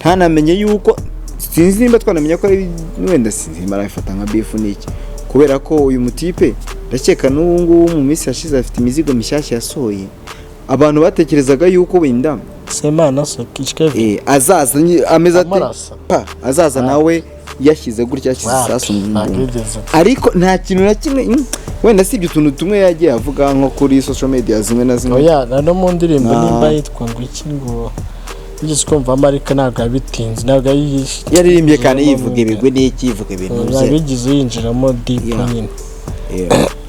ntanamenye yuko sinzi nimba twanamenye ko ari wenda sinzi marafata nka beef niki kubera ko uyu mutipe ndakeka n'ubu mu minsi yashize afite imizigo mishyashya yasohoye abantu batekerezaga yuko wenda Semana Sokishke azaza ameze ate azaza nawe yashyize gutya sasu ariko nta kintu na kimwe wenda sibyo tuntu tumwe yagiye avuga nko kuri social media zimwe na zimwe oya no mu ndirimbo nimba yitwa ngo iki ngo igeze kumva Amerika ntabwo yabitinze ntabwo yaririmbye kandi yivuga ibigwe n'iki yivuga ibintu bye bigize yinjiramo deep nyine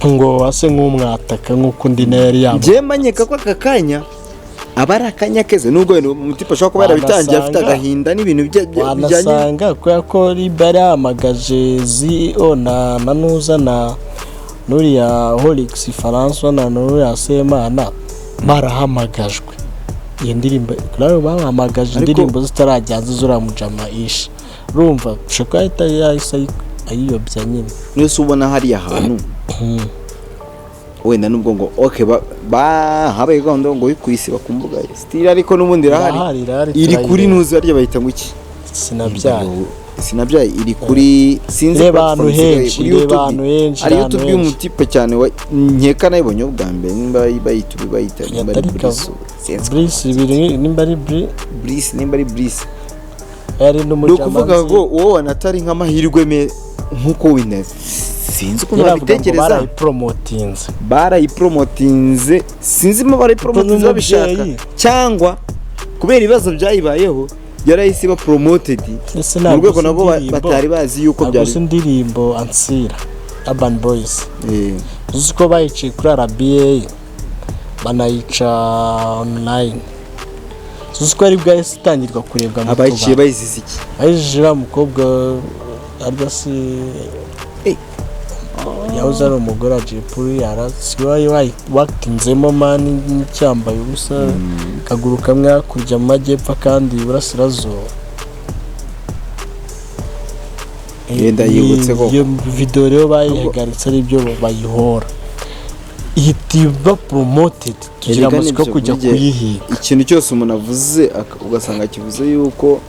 ngo ase nk'umwataka nk'uko undi nari yambaye je manyeka ko akakanya abari akanya keze nubwo umutipe ashobora kuba yarabitangiye afite agahinda n'ibintu bijyanye ko ribari amagaje CEO na Manuza na Nuria Holix François na Nuria Semana barahamagajwe iyi ndirimbo claro bahamagaje indirimbo zitarajyanze zuramujama ish rumva ushaka ahita yahise ayiyobya nyine nese ubona hari ahantu wenda nubwo ngo okay habaye gahunda ngo yikwisi bakumbuga style ariko nubundi rahari iri kuri nuzi barya bahita ngo iki sinabyaye iri kuri sinzi abantu henshi ari YouTube y'umutipe cyane nkeka nayibonye ubwa mbere nimba bayita nimba ari Brice nimba ari Brice ari n'umujama kuvuga ngo wowe natari nk'amahirwe nkuko wine sinzi ukuntu babitekereza barayipromotinze sinzi mo barayipromotinze babishaka cyangwa kubera ibibazo byayibayeho yarahise ba promoted mu rwego nabo batari bazi yuko byari indirimbo Ansira Urban Boys uziko bayice kuri RBA banayica online uziko ari bwa isitangirwa kurebwa mu abayice bayizize iki ayijira mukobwa argasi yahoze ari umugore ajepuri yarasiwaye watinzemo mani n'icyambaye ubusa kaguru kamwe kurya mu majyepfo kandi burasirazuba yenda yibutse ko iyo video rero bayihegaritse ari byo bayihora ihitiba promoted tugira amasiko kujya kuyihiga ikintu cyose umuntu avuze ugasanga kivuze yuko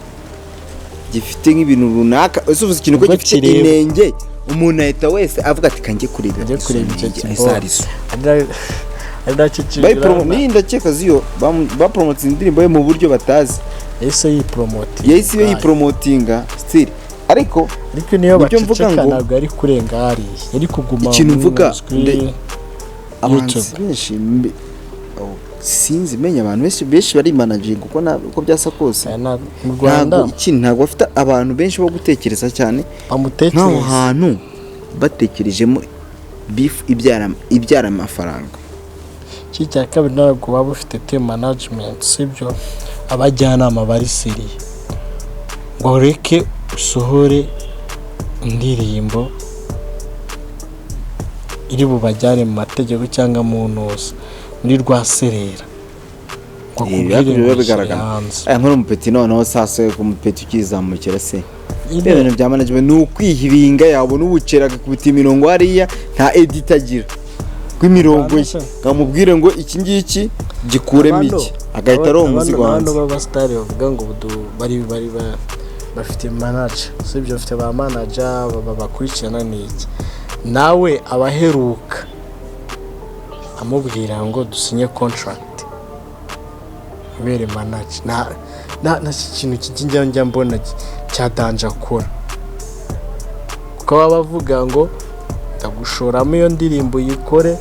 gifite nk'ibintu runaka usubiza ikintu ko gifite inenge umuntu ahita wese avuga ati kanjye kureba icyo kintu adacicira ni ndakeka ziyo bapromoting indirimbo ye mu buryo batazi yahise yipromotinga still ariko niyo baceceka ntabwo ari kurenga hari yari kuguma ikintu mvuga abantu benshi sinzi menya abantu benshi bari managing uko byasa kose mu Rwanda ntabwo bafite abantu benshi bo gutekereza cyane ntaho hantu batekerejemo beef ibyara amafaranga cya kabiri ntabwo baba bafite team management sibyo abajyanama bari seriye ngo reke usohore indirimbo iri bubajyane mu mategeko cyangwa mu ntuza muri rwaserera ngo kubwire bigaragara nk'uri umupeti noneho sase ku mupeti ukizamukira se ibintu bya management ni ukwihibinga yabona ubucera gakubita imirongo hariya nta edit agira kw'imirongo ye ngamubwire ngo iki ngiki gikuremo iki agahita ari umuzigo wanjye baba star bavuga ngo bari bafite manager sibyo bafite ba manager bakurikirana niki nawe abaheruka amubwira ngo dusinye contract bere manager na ikintu kijya mbona cyadanje akora kuko bavuga ngo ndagushoramo iyo ndirimbo yikore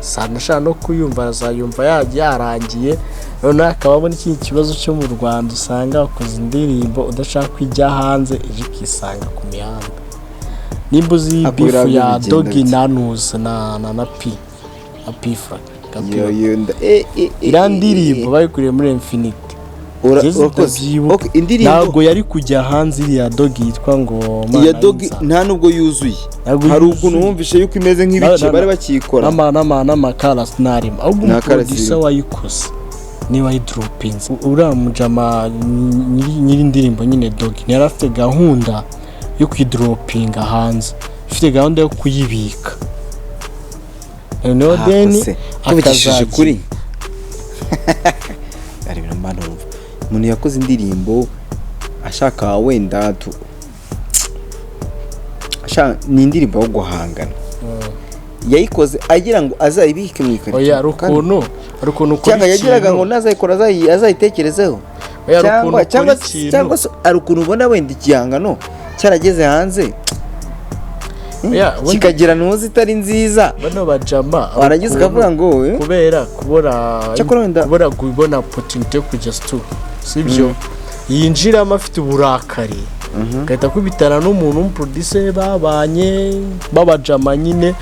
sanashaka no kuyumva azayumva yarangiye none akabamo n'iki kibazo cyo mu Rwanda usanga bakoze indirimbo udashaka kwijya hanze ije kisanga ku mihanda nimbuzi bifu ya Dogi Nanuza na Pifa irandirimbo bayikuriye muri Infinity ntabwo yari kujya hanze iriya Dogi yitwa ngo iya Dogi nta nubwo yuzuye hari ukuntu wumvishe yuko imeze nk'ibice bari bakikora n'amakara sinarimo ahubwo umuproducer wayikoze ni wayidropinze uramujama nyiri indirimbo nyine Dogi yari afite gahunda yo kwidropinga hanze ifite gahunda yo kuyibika deni akazajije kuri ari ibintu mbano umuntu yakoze indirimbo ashaka wenda ni indirimbo yo guhangana yayikoze agira ngo azayibike mu ikarito oya rukuntu cyangwa yagiraga ngo nazayikora azayitekerezeho cyangwa ari ukuntu ubona wenda igihangano cyarageze hanze kikagira ntuzi itari nziza bano bajama warangiza ukavuga ngo kubera kubona opportunity yo kujya studio sibyo yinjiramo afite uburakari gahita kubitana n'umuntu w'umuproducer babanye babajama nyine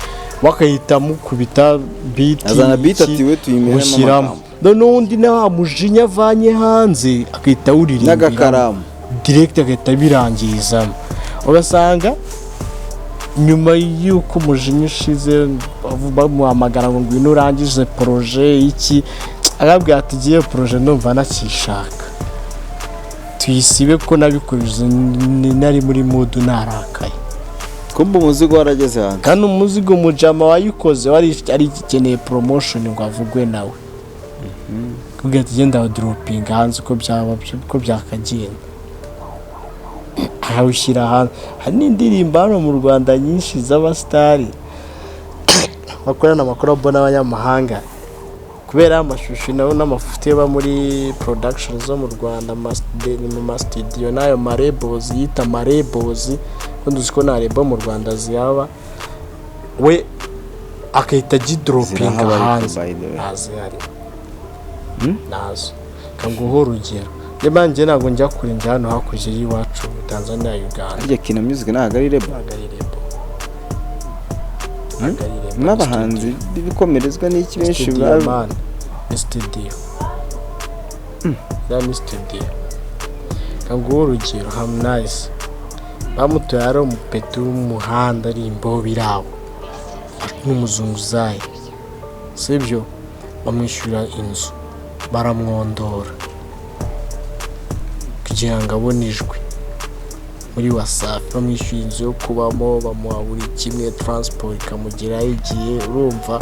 bakahita mukubita beat azana beat atiwe tuyimeremo n'undi nawe mujinya avanye hanze akahita uririmba n'agakaramu direct agahita birangizamo ugasanga nyuma y'uko umujinya ushize bamuhamagara ngo ngwino urangize projet iki agabwa ati giye projet ndumva nakishaka tuyisibe ko nabikoze nari muri mood narakaye kumba umuzigo warageze hanze kandi umuzigo mujama wayikoze wari ari gikeneye promotion ngo avugwe nawe kubwira ati genda dropping hanze ko byakagenda ahawushyira hanze hari n'indirimbo hano mu Rwanda nyinshi z'abastari bakorana amakorabo n'abanyamahanga kubera amashusho nayo n'amafuti ba muri production zo mu Rwanda mu studio nayo marebozi yita marebozi kunduzi ko na rebo mu Rwanda ziyaba we akahita gidropping hanze nazi hari nazo kanguho urugero Nibanje ntabwo njya kure njya hano hakurya y'iwacu Tanzania Uganda. Irya Kina Music ntabwo ari rebo. N'abahanzi bibikomerezwa n'iki benshi bwa studio. Ya studio. Kanguho urugero Harmonize. Bamutoye ari umupetu w'umuhanda ari imbo birawo. N'umuzunguzayi. Sibyo bamwishyura inzu baramwondora kugira ngo abonejwe muri Wasafi bamwishyura inzu yo kubamo bamuha buri kimwe transport ikamugeraho igiye urumva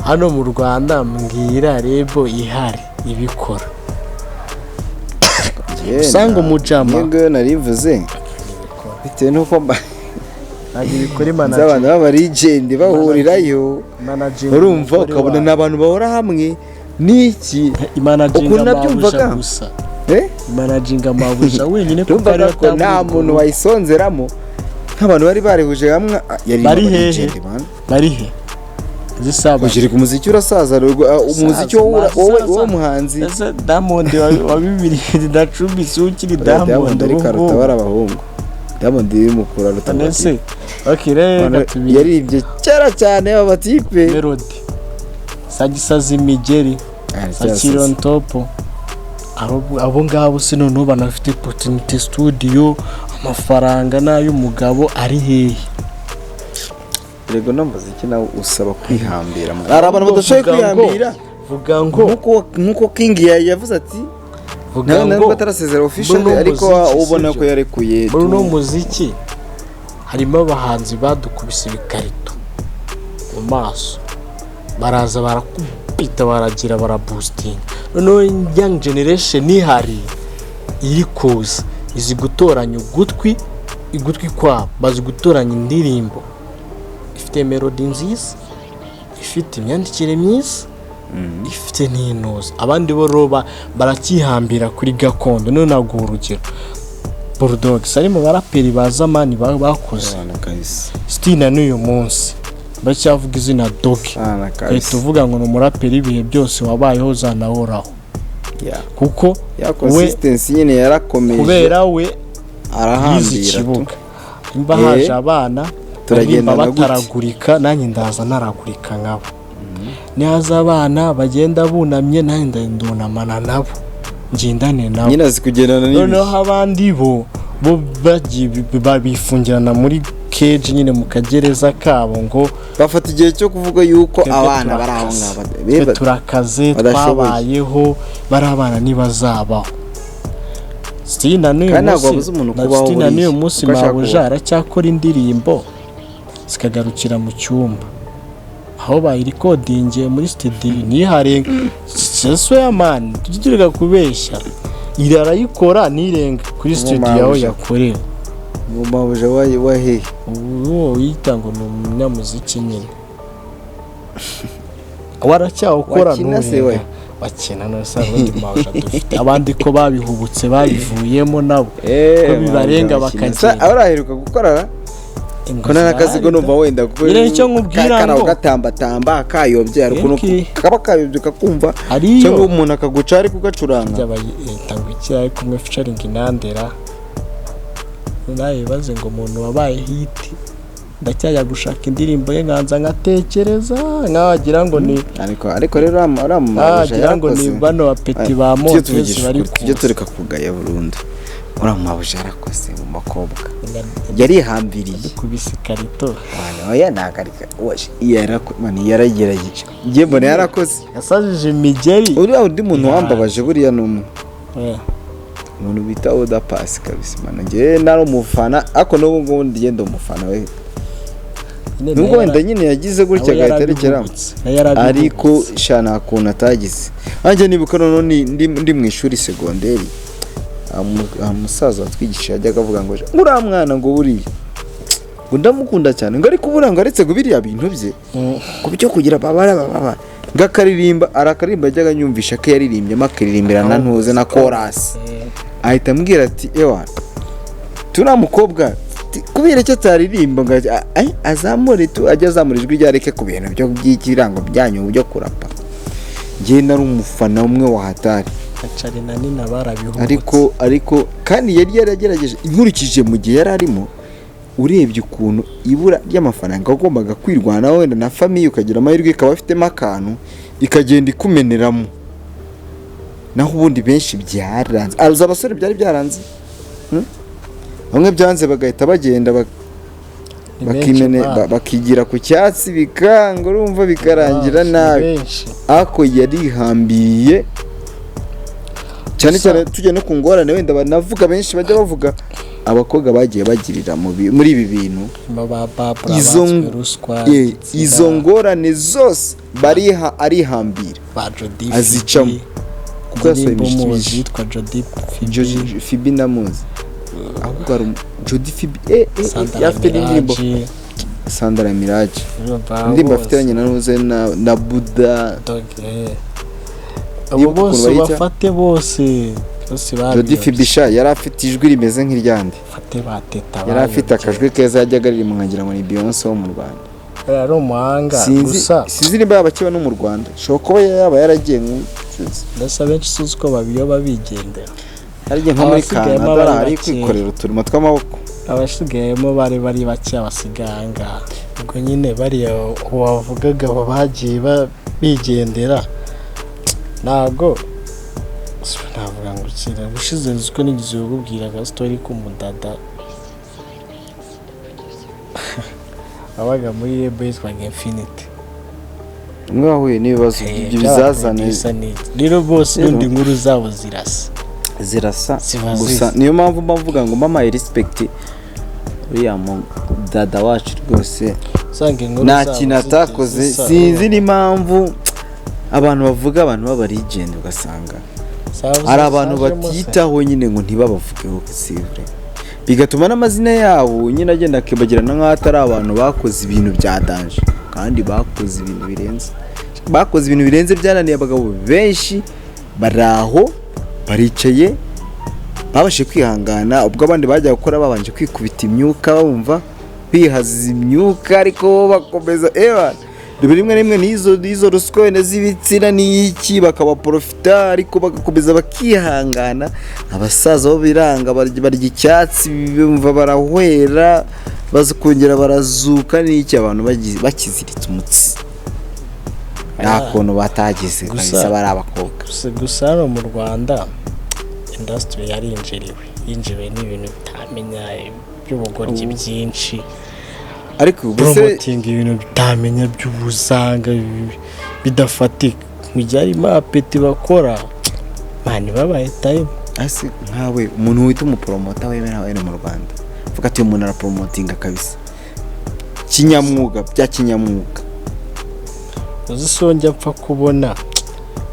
hano mu Rwanda mbwira rebo ihari ibikora usanga umujama yego narivuze bitewe nuko ibikora manager z'abantu baba legend bahurirayo urumva ukabona n'abantu bahora hamwe niki ukuntu nabyumvaga gusa managing amabuja wenyine kuko ari nta muntu wayisonzeramo nk'abantu bari barihuje hamwe yari bari he zisaba kujira ku muziki urasaza umuziki wowe muhanzi Diamond wa 2010 ukiri Diamond ari karuta barabahungu Diamond y'umukura rutanese akirega yaribye cyara cyane aba tipe melody sagisaza imigeri akiri on top abo ngabo sino no banafite opportunity studio amafaranga nayo umugabo ari hehe rego n'umuziki nawe usaba kwihambira ari abantu badashoboye kwihambira vuga ngo nkuko King yavuze ati vuga ngo batarasezera official ariko ubona ko yarekuye no muziki harimo abahanzi badukubise ibikarito mu maso baraza barakubita baragira baraboosting no young generation ihari iri kuza izi gutoranya igutwi kwa bazi gutoranya indirimbo ifite melody nziza ifite imyandikire myiza ifite n'inoze abandi bo roba barakihambira kuri gakondo no nago urugero Bulldogs ari mu baraperi bazamani bakoze Stina n'uyu munsi bacyavuga izina Doki tuvuga ngo n'umuraperi ibihe byose wabayeho zanahoraho kuko ya consistency nyine yarakomeje kubera we arahambira imba haje abana turagenda bataragurika nanjye ndaza naragurika nkabo nihaza abana bagenda bunamye nanjye ndunamana nabo ngendane nabo nyine zikugendana n'ibi noneho abandi bo babifungirana muri cage nyine mu kagereza kabo ngo bafata igihe cyo kuvuga yuko abana bari aho ngaba turakaze twabayeho bari abana nibazabaho Stina n'uyu munsi mabuja aracyakora indirimbo zikagarukira mu cyumba aho bayirekodingiye muri studio nihare seswe man tugirega kubeshya irarayikora nirenga kuri studio yawe yakorewe mu mabuja wahe uwo wita ngo ni umunyamuziki nyine waracyawukora n'ubu bakina no sabundi mabuja dufite abandi ko babihubutse babivuyemo nabo ko bibarenga bakagenda abaraheruka gukora kona nakazi go numva wenda kuko icyo nkubwira ngo gatambatamba kayobye ariko kaba kayobye kakumva cyangwa umuntu akaguca ari kugacuranga tango iki kumwe featuring Nandera naye baze ngo umuntu wabaye hit ndacyajya gushaka indirimbo ye nganza ngatekereza nkagira ngo ni ariko rero aramumabuja ngo ni bano bapeti ba Moses bari kujya tureka kugaya burundu uramumabuja yarakoze mu makobwa yari hambiriye kubisikarito oya nagarika yarakmani yaragerageje ngiye mbona yarakoze yasajije imigeri uriya undi muntu wambabaje buriya numwe umuntu bita Oda Pass kabisa mana ngiye nari umufana ako n'ubu ngo ndigenda umufana we nubwo wenda nyine yagize gutya gaterekera ariko shana kuntu atagize anje nibuka none ndi mu ishuri segonderi umusaza watwigisha yajyaga avuga ngo uriya mwana ngo buriya ngo ndamukunda cyane ngo ariko buriya ngo aretse gubiriya bintu bye ku byo kugira baba ngakaririmba arakarimba yajyaga nyumvisha ko yaririmbye makaririmbira na ntuze na chorus ahita ambwira ati ewa turamukobwa kubera cyo taririmba ngo azamure tu ajya azamura ijwi ryareke ku bintu byo by'ikirango byanyu byo kurapa ngiye nari umufana umwe wa hatari acari na nina barabihubutse ariko kandi yari yaragerageje inkurikije mu gihe yari arimo urebye ukuntu ibura ry'amafaranga agombaga kwirwana wenda na famille ukagira amahirwe ikaba afitemo akantu ikagenda ikumeneramo naho ubundi benshi byaranze aruza abasore byari byaranze bamwe byanze bagahita bagenda bakimene bakigira ku cyatsi bikanga urumva bikarangira nabi ako yarihambiye cyane cyane tujye no kungorane wenda banavuga benshi bajya bavuga abakobwa bagiye bagirira muri ibi bintu izo ngorane zose bariha arihambira azicamo kuko yasohoye yitwa Fibi namuzi ahubwo ari Jody Fibi yafite indirimbo Sandra Mirage indirimbo afitanye na Buddha abo bose bafate bose Jody Fibi sha yari afite ijwi rimeze nk'iryande fate bateta yari afite akajwi keza yajyaga aririmba nkagira ngo ni Beyonce wo mu Rwanda ari umuhanga gusa sinzi nimba yabakiba no mu Rwanda shoko kuba yaba yaragiye ndasa benshi suzi ko babiyoba bigendera ariye nko muri Canada ari kwikorera uturimo tw'amaboko abasigayemo bari bake abasiganga ubwo nyine bari wavugaga bagiye bigendera nago navuga ngo kira gushize nziko nigize ububwiraga story ko mudada abaga muri Rebo yitwaga Infinity umwe wahuye n'ibibazo by'ibizazane rero bose n'indi nkuru zabo zirasa gusa niyo mpamvu mbavuga ngo mama respect uriya mu dada wacu rwose nta kintu atakoze sinzi n'impamvu abantu bavuga abantu b'abarigende ugasanga ari abantu batitaho nyine ngo ntibabavugeho sivre bigatuma n'amazina yabo nyine agenda akibagirana nk'aho atari abantu bakoze ibintu bya danje kandi bakoze ibintu birenze byananiye abagabo benshi baraho baricaye babashe kwihangana ubwo abandi bajya gukora babanje kwikubita imyuka bumva bihaza imyuka ariko bakomeza rimwe rimwe n'izo ruswa wenda z'ibitsina n'iki bakabaprofita ariko bagakomeza bakihangana abasaza bo biranga barya icyatsi bumva barahwera bazikongera barazuka n'iki abantu bakiziritse umutsi nta kuntu batagize kabisa bari abakobwa gusa hano mu Rwanda industry yinjiriwe n'ibintu bitamenya by'ubugoryi byinshi ariko promoting ibintu bitamenya by'ubuzanga bidafatika mu gihe ari mapeti bakora mani babaye time asi nkawe umuntu wita umupromota wemera wene mu Rwanda vuga ati umuntu arapromotinga kabisa kinyamwuga bya kinyamwuga uzisonje apfa kubona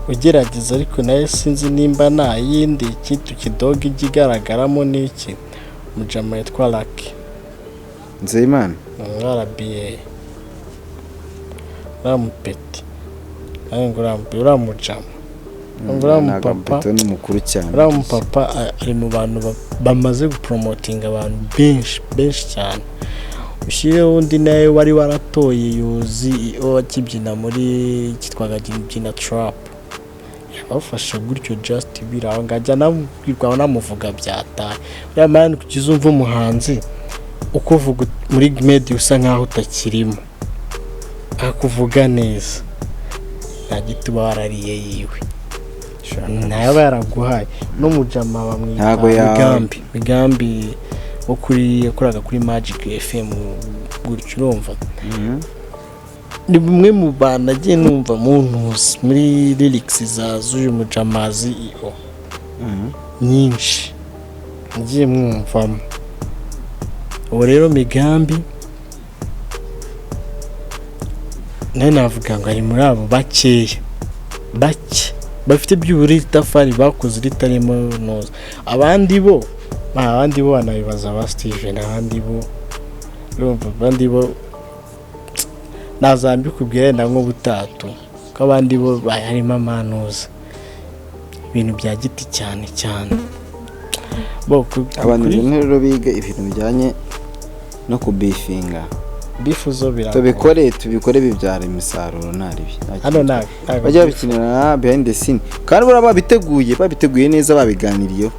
ugerageza ariko nayo sinzi nimba nta yindi ikintu kidoga ijya igaragaramo n'iki umujama yitwa Lucky Nzeyimana RBA ramupeti ngo uramujama ngo uramupapa ni mukuru cyane uramupapa ari mu bantu bamaze gupromotinga abantu benshi cyane ushireho undi nawe wari waratoye yuzi wakibyina muri kitwaga byina trap yabafasha gutyo just biraho ngajya nabwirwa namuvuga byataye uriya mani kugize umva umuhanzi uko uvuga muri media usa nkaho utakirimo akuvuga neza nta gituba warariye yiwe nayo baraguhaye no mujama bamwita migambi wo kuri yakoraga kuri Magic FM gutyo urumva ni bumwe mu bana agiye numva mu ntuzi muri lyrics za z'uyu mujamazi nyinshi ngiye mwumvamo ubu rero migambi nawe navuga ngo ari muri abo bake bafite by'uburi tafari bakoze ritarimo noza abandi bo banabibaza ba Steven abandi bo nazambi kubwira na nko butatu ko abandi bo harimo amanuza ibintu bya giti cyane abantu rero biga ibintu bijyanye no kubifinga bifuzo bira tubikore bibyara imisaruro naribi hano bajya bikinira behind the scene kandi bora babiteguye neza babiganiriyeho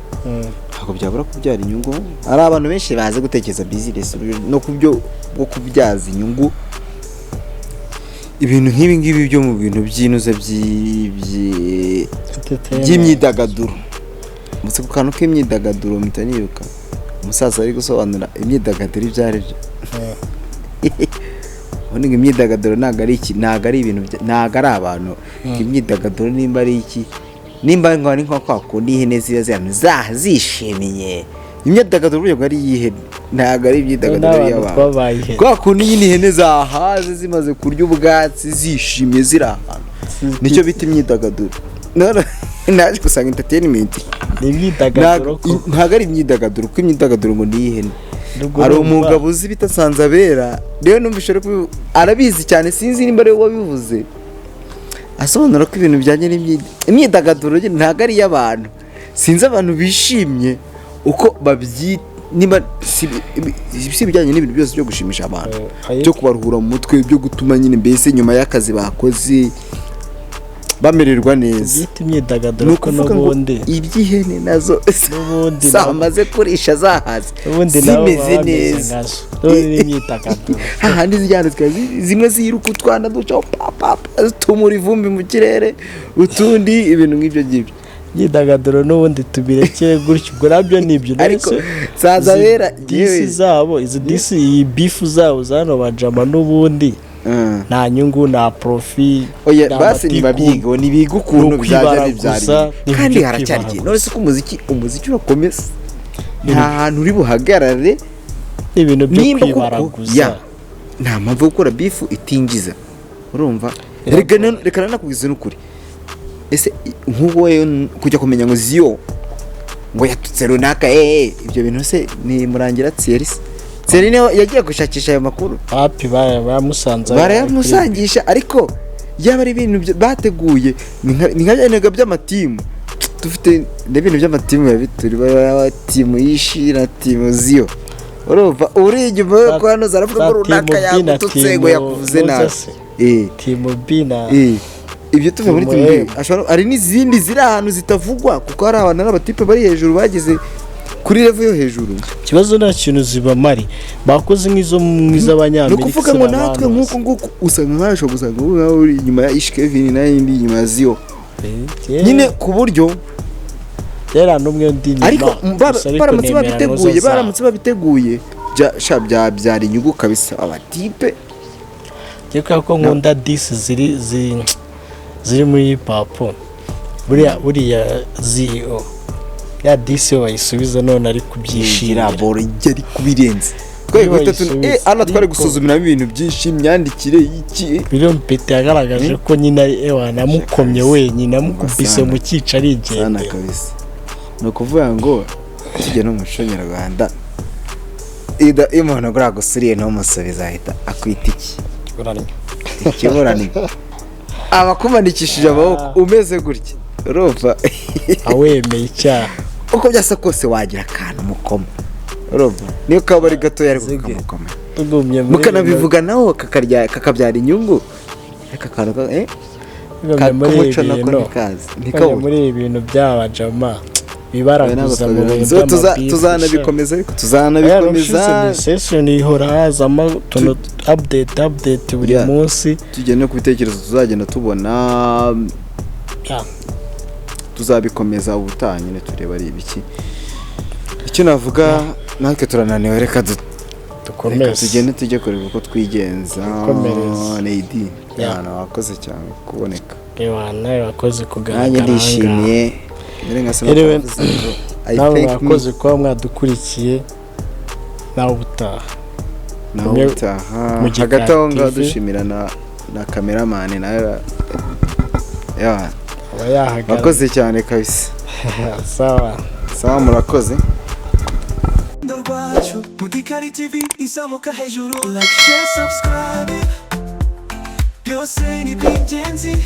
ntabwo byabura kubyara inyungu ari abantu benshi baze gutekereza business no kubyo bwo kubyaza inyungu ibintu nk'ibi ngibi byo mu bintu by'inuze by'imyidagaduro mutse ku kantu k'imyidagaduro mutaniruka umusaza ari gusobanura imyidagaduro ibyari byo ubundi imyidagaduro ntago ari ibintu ntago ari abantu imyidagaduro nimba ari iki nimba ngo ari nko kwakundi ihene zishimiye imyidagaduro buryo ari ihene ntago ari imyidagaduro y'abantu kwakundi nyine ihene zahaze zimaze kurya ubwatsi zishimiye ziri ahantu nicyo bita imyidagaduro naje gusanga entertainment imyidagaduro ntago ari imyidagaduro kuko imyidagaduro ngo ni ihene hari umugabo uzi bita Sanzabera rero numvise arabizi cyane sinzi nimba ari we wabivuze asobanura ko ibintu bijyanye n'imyidagaduro ntago ari y'abantu sinzi abantu bishimye uko niba si bijyanye n'ibintu byose byo gushimisha abantu byo kubaruhura mu mutwe byo gutuma nyine mbese nyuma y'akazi bakoze bamererwa neza imyidagaduro ko n'ubundi iby'ihene nazo n'ubundi zamaze kurisha zahaze zimeze neza imyidagaduro hahandi zijyana zimwe ziruka utwana duca tumura ivumbi mu kirere utundi ibintu nk'ibyo ngibyo imyidagaduro n'ubundi tubirekere gutyo ubwo nabyo nibyo ariko Sanzabera disi zabo iyi bifu zabo zano bajama n'ubundi nta nyungu nta profit oya basi nibabyiga nibiga ukuntu byaje bibyari kandi haracyari none se ko umuziki urakomeza nta hantu uri buhagarare ibintu byo kwibaraguza nta mpamvu gukora bifu itingiza urumva reka nanakubwiza n'ukuri ese nk'uwo kujya kumenya ngo ziyo ngo yatutse runaka ibyo bintu se ni murangira Thierry niyo yagiye gushakisha ayo makuru hapi barayamusangisha ariko yaba ari ibintu bateguye ni nka by'amatimu dufite n'ibintu by'amatimu ya bituri timu yishi na timu ziyo urumva uri inyuma ko hano zaravuga ko runaka yagututse ngo yakuvuze nabi timu bina ibyo tuve muri timu ari n'izindi ziri ahantu zitavugwa kuko hari abantu n'abatipe bari hejuru bageze kuri level yo hejuru kibazo nta kintu zibamari bakoze nk'iz'abanyamerika no kuvuga ngo natwe nk'uko usanga nk'asho gusanga uri inyuma ya Ish Kevin n'indi inyuma ya Zio nyine ku buryo yera n'umwe ndi ariko baramutse babiteguye byari inyungu kabisa abatipe cyeka ko nkunda disi ziri muri papo buriya Zio ya disi bayisubiza none ari kubyishira boro yari kubirenze twari guhita hano twari gusuzumiramo ibintu byinshi, imyandikire y'iki. Biriyo Mpete yagaragaje ko nyine namukomye wenyine, amukubise mu cyica arigendera kabisa. Ni ukuvuga ngo tujye no mu muco nyarwanda, iyo umuntu agura gusuriye ntumusubiza ahita akwita iki? Ikiburanyo. Abakumanikishije amaboko umeze gutya, urumva awemeye icyaha. Uko byasa kose wagira akantu mukoma, urumva niyo kaba ari gato yari kukamukoma, mukanabivuga naho kakabyara inyungu. Aka kantu kumuco nako nikazi muri ibintu by'abajama bibaraguza mu bintu tuzanabikomeza, ariko tuzanabikomeza session ihora hazamo update buri munsi. Tujye no kubitekerezo tuzagenda tubona, tuzabikomeza ubutaha nyine tureba ari ibiki. Icyo navuga natwe turananiwe, reka tugende tujye kureba uko twigenza. Lady yana wakoze cyane kuboneka, wakoze kugaragara. Nanjye ndishimiye nawe wakoze kuba mwadukurikiye. nawe ubutaha hagati aho ngaho dushimira na cameraman nawe wakoze cyane kabisa. sawa murakoze. Mudikari TV izamuka hejuru, like share subscribe byose ni by'ingenzi.